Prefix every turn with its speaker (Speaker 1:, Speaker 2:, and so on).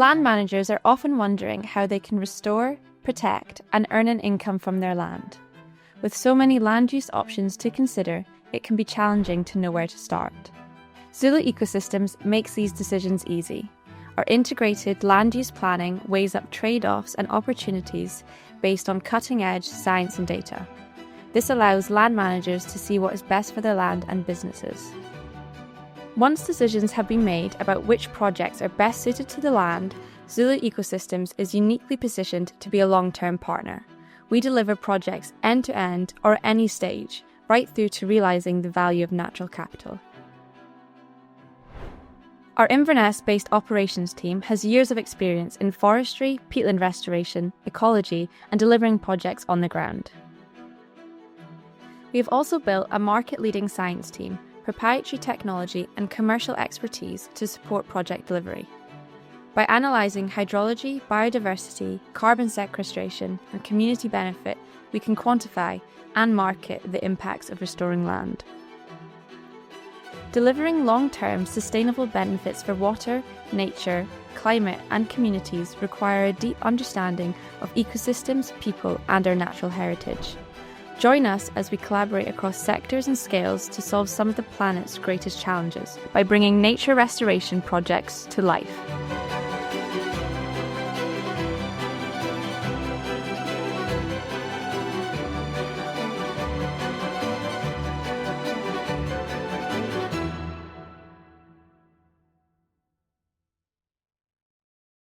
Speaker 1: Land managers are often wondering how they can restore, protect, and earn an income from their land. With so many land use options to consider, it can be challenging to know where to start. Zulu Ecosystems makes these decisions easy. Our integrated land use planning weighs up trade-offs and opportunities based on cutting-edge science and data. This allows land managers to see what is best for their land and businesses. Once decisions have been made about which projects are best suited to the land, Zulu Ecosystems is uniquely positioned to be a long-term partner. We deliver projects end-to-end or at any stage, right through to realising the value of natural capital. Our Inverness-based operations team has years of experience in forestry, peatland restoration, ecology, and delivering projects on the ground. We have also built a market-leading science team, proprietary technology, and commercial expertise to support project delivery. By analysing hydrology, biodiversity, carbon sequestration, and community benefit, we can quantify and market the impacts of restoring land. Delivering long-term sustainable benefits for water, nature, climate, and communities require a deep understanding of ecosystems, people, and our natural heritage. Join us as we collaborate across sectors and scales to solve some of the planet's greatest challenges by bringing nature restoration projects to life.